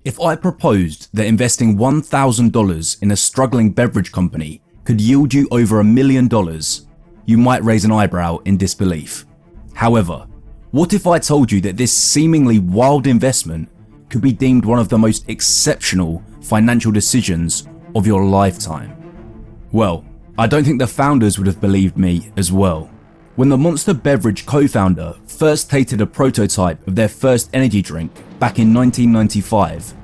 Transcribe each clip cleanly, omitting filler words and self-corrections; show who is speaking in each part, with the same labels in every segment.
Speaker 1: If I proposed that investing $1,000 in a struggling beverage company could yield you over $1 million, you might raise an eyebrow in disbelief. However, what if I told you that this seemingly wild investment could be deemed one of the most exceptional financial decisions of your lifetime? Well, I don't think the founders would have believed me as well. When the Monster Beverage co-founder first tasted a prototype of their first energy drink back in 1995,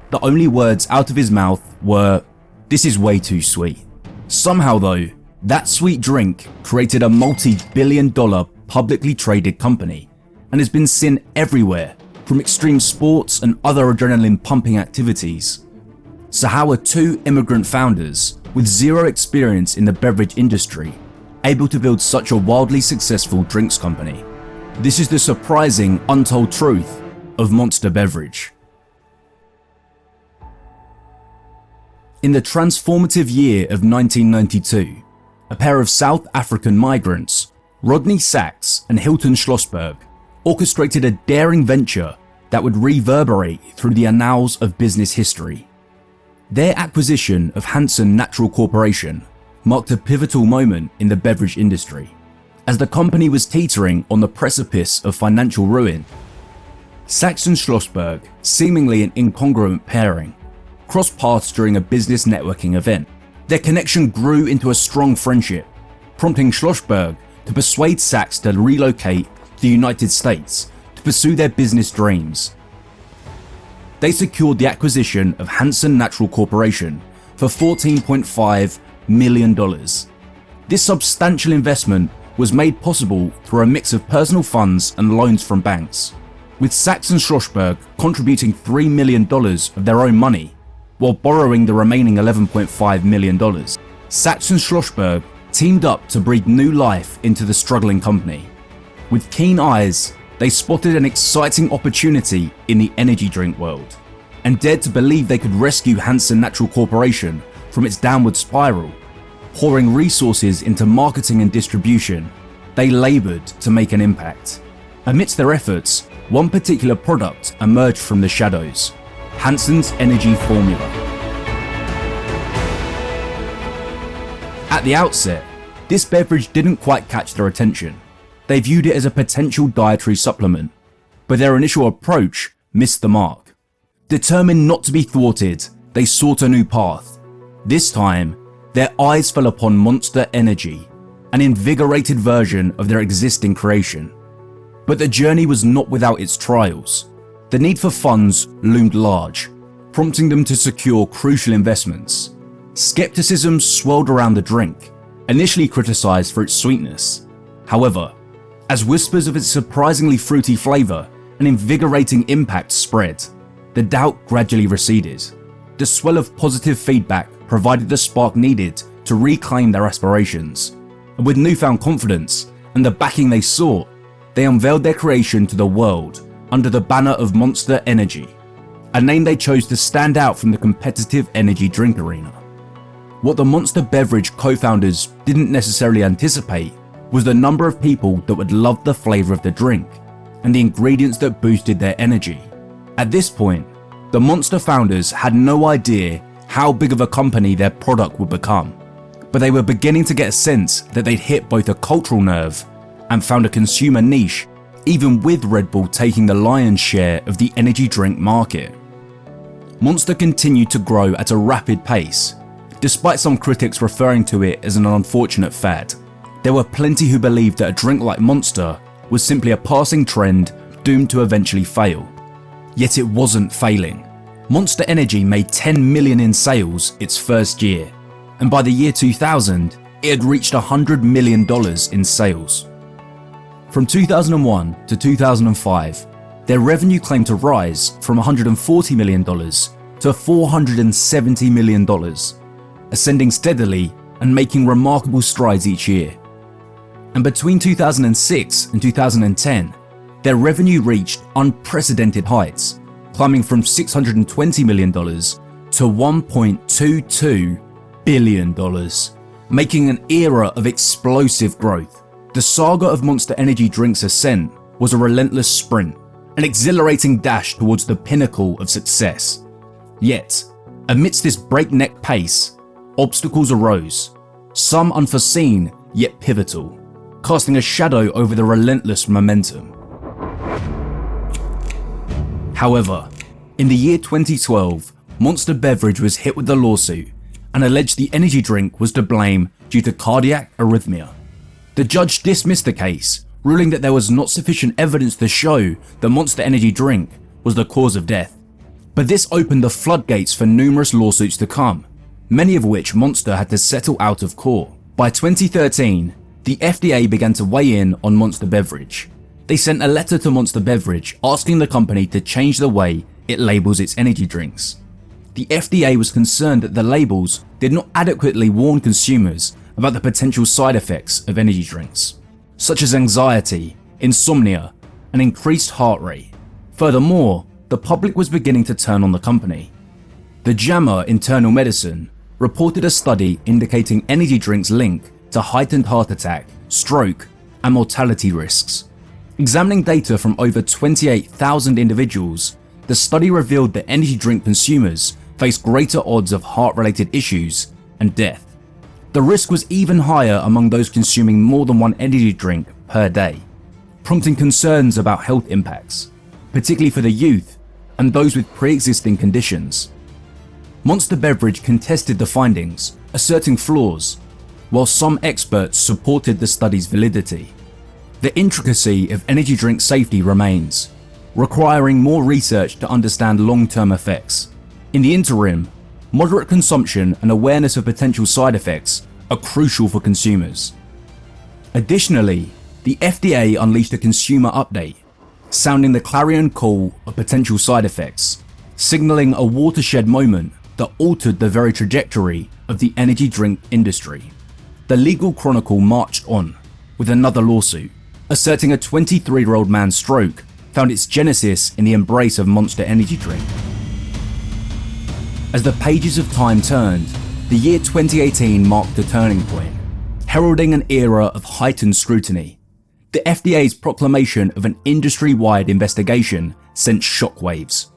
Speaker 1: the only words out of his mouth were, "This is way too sweet." Somehow though, that sweet drink created a multi-billion-dollar publicly traded company and has been seen everywhere, from extreme sports and other adrenaline-pumping activities. So how are two immigrant founders with zero experience in the beverage industry able to build such a wildly successful drinks company? This is the surprising, untold truth of Monster Beverage. In the transformative year of 1992, a pair of South African migrants, Rodney and Hilton Schlosberg, orchestrated a daring venture that would reverberate through the annals of business history. Their acquisition of Hansen Natural Corporation marked a pivotal moment in the beverage industry, as the company was teetering on the precipice of financial ruin. Sachs and Schlosberg, seemingly an incongruent pairing, crossed paths during a business networking event. Their connection grew into a strong friendship, prompting Schlosberg to persuade Sachs to relocate to the United States to pursue their business dreams. They secured the acquisition of Hansen Natural Corporation for $14.5 million. This substantial investment was made possible through a mix of personal funds and loans from banks, with Sachs and Schlosberg contributing $3 million of their own money, while borrowing the remaining $11.5 million. Sachs and Schlosberg teamed up to breathe new life into the struggling company. With keen eyes, they spotted an exciting opportunity in the energy drink world, and dared to believe they could rescue Hansen Natural Corporation from its downward spiral. Pouring resources into marketing and distribution, they labored to make an impact. Amidst their efforts, one particular product emerged from the shadows: Hansen's Energy Formula. At the outset, this beverage didn't quite catch their attention. They viewed it as a potential dietary supplement, but their initial approach missed the mark. Determined not to be thwarted, they sought a new path. This time, their eyes fell upon Monster Energy, an invigorated version of their existing creation. But the journey was not without its trials. The need for funds loomed large, prompting them to secure crucial investments. Skepticism swirled around the drink, initially criticized for its sweetness. However, as whispers of its surprisingly fruity flavor and invigorating impact spread, the doubt gradually receded. The swell of positive feedback provided the spark needed to reclaim their aspirations. And with newfound confidence and the backing they sought, they unveiled their creation to the world under the banner of Monster Energy, a name they chose to stand out from the competitive energy drink arena. What the Monster Beverage co-founders didn't necessarily anticipate was the number of people that would love the flavor of the drink and the ingredients that boosted their energy. At this point, the Monster founders had no idea how big of a company their product would become, but they were beginning to get a sense that they'd hit both a cultural nerve and found a consumer niche, even with Red Bull taking the lion's share of the energy drink market. Monster continued to grow at a rapid pace, despite some critics referring to it as an unfortunate fad. There were plenty who believed that a drink like Monster was simply a passing trend doomed to eventually fail. Yet it wasn't failing. Monster Energy made $10 million in sales its first year, and by the year 2000, it had reached $100 million in sales. From 2001 to 2005, their revenue claimed to rise from $140 million to $470 million, ascending steadily and making remarkable strides each year. And between 2006 and 2010, their revenue reached unprecedented heights, climbing from $620 million to $1.22 billion, making an era of explosive growth. The saga of Monster Energy Drink's ascent was a relentless sprint, an exhilarating dash towards the pinnacle of success. Yet, amidst this breakneck pace, obstacles arose, some unforeseen yet pivotal, casting a shadow over the relentless momentum. However, in the year 2012, Monster Beverage was hit with a lawsuit and alleged the energy drink was to blame due to cardiac arrhythmia. The judge dismissed the case, ruling that there was not sufficient evidence to show the Monster Energy drink was the cause of death. But this opened the floodgates for numerous lawsuits to come, many of which Monster had to settle out of court. By 2013, the FDA began to weigh in on Monster Beverage. They sent a letter to Monster Beverage asking the company to change the way it labels its energy drinks. The FDA was concerned that the labels did not adequately warn consumers about the potential side effects of energy drinks, such as anxiety, insomnia, and increased heart rate. Furthermore, the public was beginning to turn on the company. The JAMA Internal Medicine reported a study indicating energy drinks link to heightened heart attack, stroke, and mortality risks. Examining data from over 28,000 individuals, the study revealed that energy drink consumers face greater odds of heart-related issues and death. The risk was even higher among those consuming more than one energy drink per day, prompting concerns about health impacts, particularly for the youth and those with pre-existing conditions. Monster Beverage contested the findings, asserting flaws, while some experts supported the study's validity. The intricacy of energy drink safety remains, requiring more research to understand long-term effects. In the interim, moderate consumption and awareness of potential side effects are crucial for consumers. Additionally, the FDA unleashed a consumer update, sounding the clarion call of potential side effects, signaling a watershed moment that altered the very trajectory of the energy drink industry. The legal chronicle marched on with another lawsuit, asserting a 23-year-old man's stroke found its genesis in the embrace of Monster Energy drink. As the pages of time turned, the year 2018 marked a turning point, heralding an era of heightened scrutiny. The FDA's proclamation of an industry-wide investigation sent shockwaves,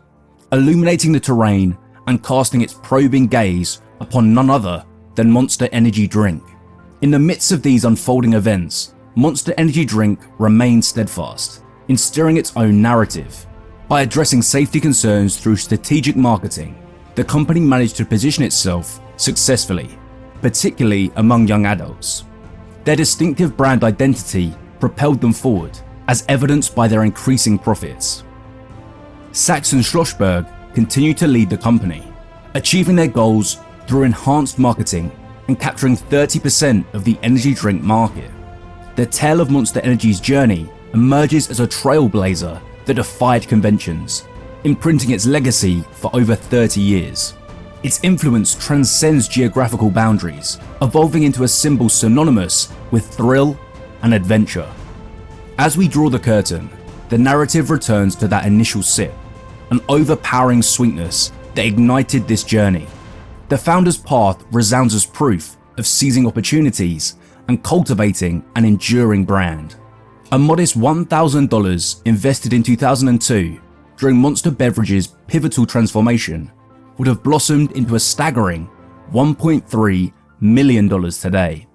Speaker 1: illuminating the terrain and casting its probing gaze upon none other than Monster Energy drink. In the midst of these unfolding events, Monster Energy drink remained steadfast in steering its own narrative. By addressing safety concerns through strategic marketing, the company managed to position itself successfully, particularly among young adults. Their distinctive brand identity propelled them forward, as evidenced by their increasing profits. Sachs and Schlosberg continued to lead the company, achieving their goals through enhanced marketing and capturing 30% of the energy drink market. The tale of Monster Energy's journey emerges as a trailblazer that defied conventions, imprinting its legacy for over 30 years. Its influence transcends geographical boundaries, evolving into a symbol synonymous with thrill and adventure. As we draw the curtain, the narrative returns to that initial sip, an overpowering sweetness that ignited this journey. The founder's path resounds as proof of seizing opportunities and cultivating an enduring brand. A modest $1,000 invested in 2002 during Monster Beverage's pivotal transformation would have blossomed into a staggering $1.3 million today,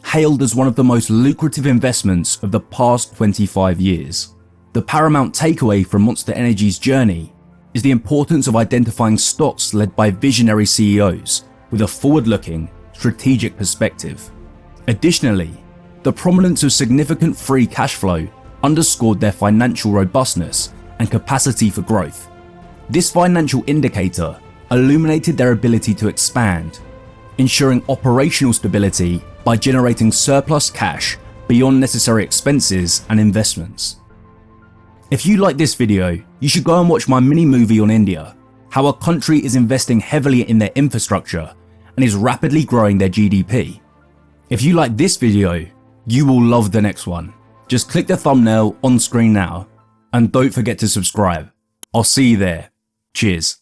Speaker 1: hailed as one of the most lucrative investments of the past 25 years. The paramount takeaway from Monster Energy's journey is the importance of identifying stocks led by visionary CEOs with a forward-looking, strategic perspective. Additionally, the prominence of significant free cash flow underscored their financial robustness and capacity for growth. This financial indicator illuminated their ability to expand, ensuring operational stability by generating surplus cash beyond necessary expenses and investments. If you like this video, you should go and watch my mini movie on India, how a country is investing heavily in their infrastructure and is rapidly growing their GDP. If you like this video, you will love the next one. Just click the thumbnail on screen now, and don't forget to subscribe. I'll see you there. Cheers.